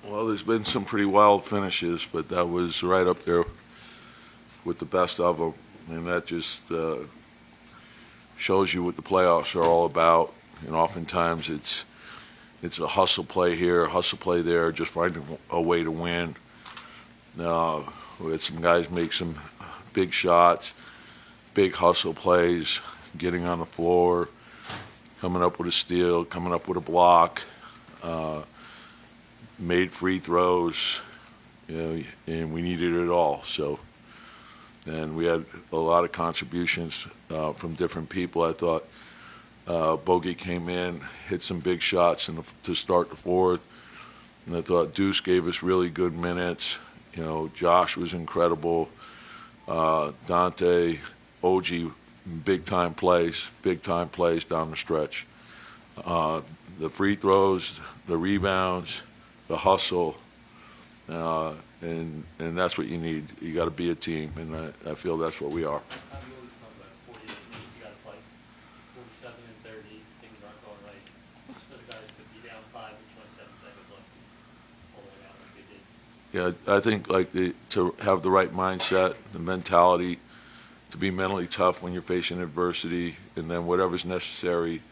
Well, there's been some pretty wild finishes, but that was right up there with the best of them. And that just shows you what the playoffs are all about. And oftentimes it's a hustle play here, a hustle play there, just finding a way to win. We had some guys make some big shots, big hustle plays, getting on the floor, coming up with a steal, coming up with a block, made free throws, and we needed it all. So, and we had a lot of contributions from different people. I thought Bogey came in, hit some big shots to start the fourth, and I thought Deuce gave us really good minutes. Josh was incredible. Dante, OG, big time plays down the stretch. The free throws, the rebounds, the hustle, and that's what you need. You got to be a team, and I feel that's what we are. How do you always talk about 48 minutes you got to play? 47 and 30, things aren't going right. For the guys to be down 5 with 27 seconds left, pull it out like they did. Yeah, I think to have the right mindset, the mentality, to be mentally tough when you're facing adversity, and then whatever's necessary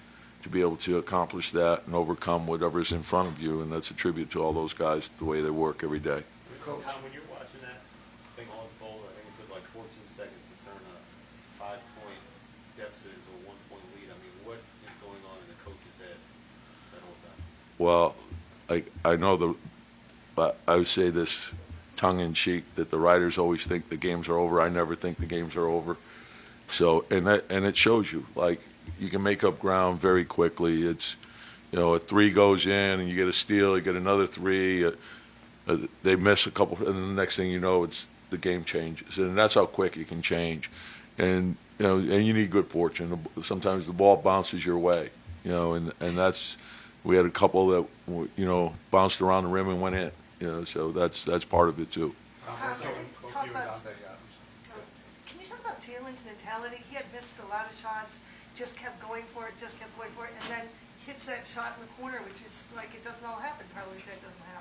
to be able to accomplish that and overcome whatever's in front of you, and that's a tribute to all those guys, the way they work every day. Coach, when you're watching that thing unfold, I think it took like 14 seconds to turn a 5-point deficit into a 1-point lead. I mean, what is going on in the coach's head that whole time? Well, I know but I would say this tongue-in-cheek, that the writers always think the games are over. I never think the games are over. So, and it shows you, you can make up ground very quickly. It's, a 3 goes in and you get a steal, you get another 3, they miss a couple, and the next thing you know, the game changes, and that's how quick it can change. And and you need good fortune. Sometimes the ball bounces your way, and that's, we had a couple that bounced around the rim and went in. So that's part of it too. Can you talk about Jalen's mentality? He had missed a lot of shots, just kept going for it, and then hits that shot in the corner, which is like it doesn't all happen. Probably that doesn't happen.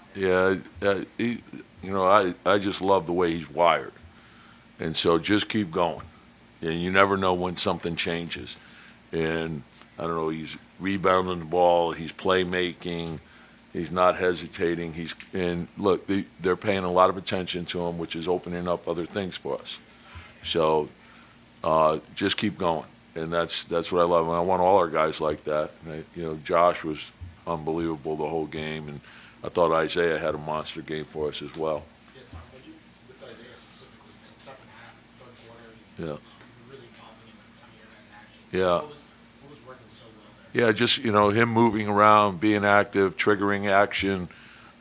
I just love the way he's wired, and so just keep going, and you never know when something changes. And I don't know, he's rebounding the ball, he's playmaking, he's not hesitating. And look, they're paying a lot of attention to him, which is opening up other things for us. So just keep going, and that's what I love. And I want all our guys like that. And Josh was unbelievable the whole game, and I thought Isaiah had a monster game for us as well. Yeah, Tom, with Isaiah specifically, in the second half, third quarter, Yeah. you were really popping in some of your guys' action. Yeah. What was working so well there? Yeah, just him moving around, being active, triggering action,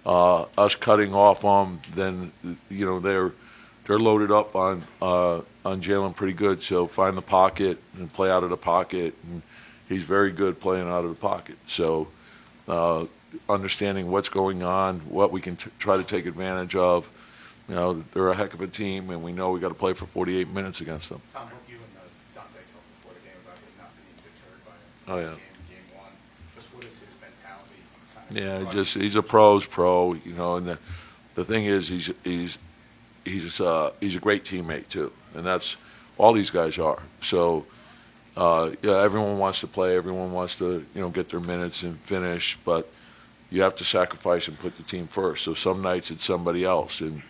us cutting off them. Then they're loaded up on Jalen pretty good. So find the pocket and play out of the pocket, and he's very good playing out of the pocket. So understanding what's going on, what we can try to take advantage of. They're a heck of a team, and we know we got to play for 48 minutes against them. Tom, both you and Dante talked before the game about him not being deterred by Oh yeah. game one. Just what is his mentality? Yeah, he's a pro's pro, and the thing is he's a great teammate too, and that's all these guys are. So everyone wants to play, everyone wants to get their minutes and finish, but you have to sacrifice and put the team first. So some nights it's somebody else, and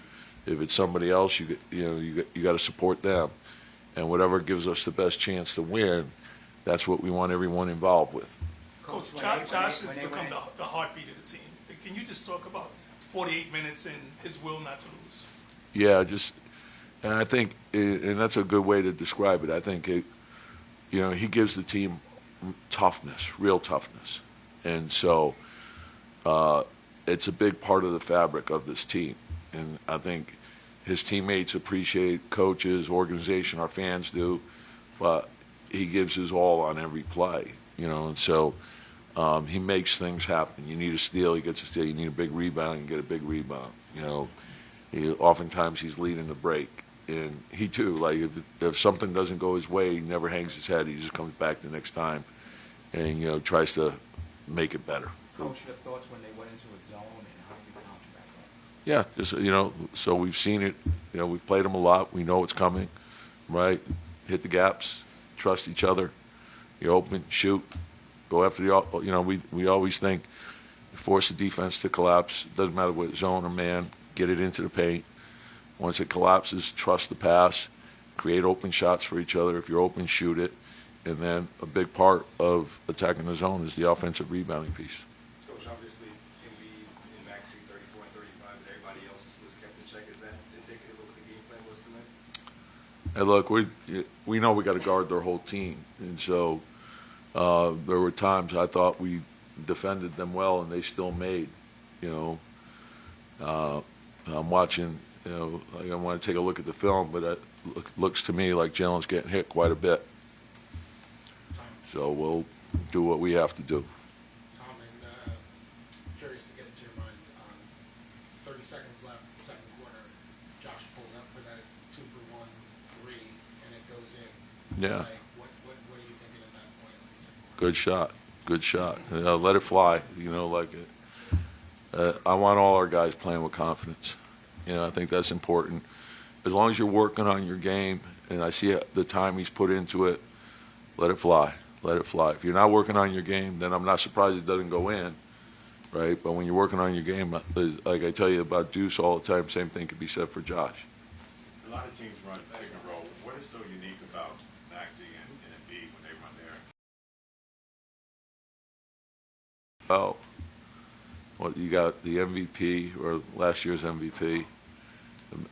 if it's somebody else, you got to support them, and whatever gives us the best chance to win, that's what we want everyone involved with. Coach, Josh has become the heartbeat of the team. Can you just talk about 48 minutes and his will not to lose? Yeah, and I think, and that's a good way to describe it. I think he gives the team toughness, real toughness, and so it's a big part of the fabric of this team. And I think his teammates appreciate, coaches, organization, our fans do, but he gives his all on every play, and so he makes things happen. You need a steal, he gets a steal. You need a big rebound, you get a big rebound. Oftentimes he's leading the break, and he too, if something doesn't go his way, he never hangs his head. He just comes back the next time and tries to make it better. Coach, your thoughts when they went into a zone and how you counter that Yeah, just, so we've seen it, we've played them a lot, we know what's coming, right? Hit the gaps, trust each other, you open, shoot, go after we always think, force the defense to collapse, doesn't matter what zone or man, get it into the paint. Once it collapses, trust the pass, create open shots for each other. If you're open, shoot it. And then a big part of attacking the zone is the offensive rebounding piece. Coach, obviously, Embiid and Maxey 34 and 35, but everybody else was kept in check. Is that indicative of what the game plan was tonight? And look, we know we got to guard their whole team. And so there were times I thought we defended them well and they still made, I'm watching, I want to take a look at the film, but it looks to me like Jalen's getting hit quite a bit. So we'll do what we have to do. Tom, and curious to get into your mind, 30 seconds left, second quarter, Josh pulls up for that 2-for-1 3, and it goes in. Yeah. Like, what are you thinking at that point? Good shot. Good shot. Let it fly. I want all our guys playing with confidence. I think that's important. As long as you're working on your game, and I see the time he's put into it, let it fly. Let it fly. If you're not working on your game, then I'm not surprised it doesn't go in, right? But when you're working on your game, like I tell you about Deuce all the time, same thing could be said for Josh. A lot of teams run pick and roll. What is so unique about Maxey and Embiid when they run there? Oh, well, you got the MVP, or last year's MVP,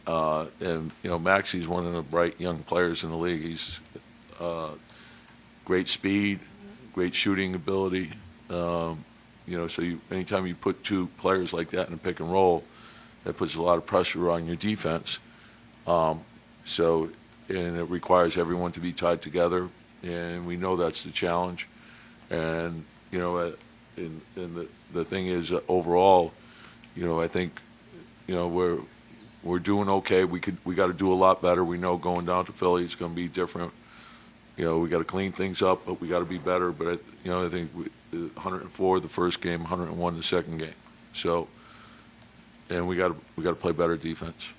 and Maxey's one of the bright young players in the league. He's great speed, great shooting ability. So anytime you put two players like that in a pick and roll, that puts a lot of pressure on your defense. And it requires everyone to be tied together, and we know that's the challenge. And the thing is, overall, I think, we're doing okay. We got to do a lot better. We know going down to Philly, it's going to be different. We got to clean things up, but we got to be better. But I think 104 the first game, 101 the second game. So, and we got to play better defense.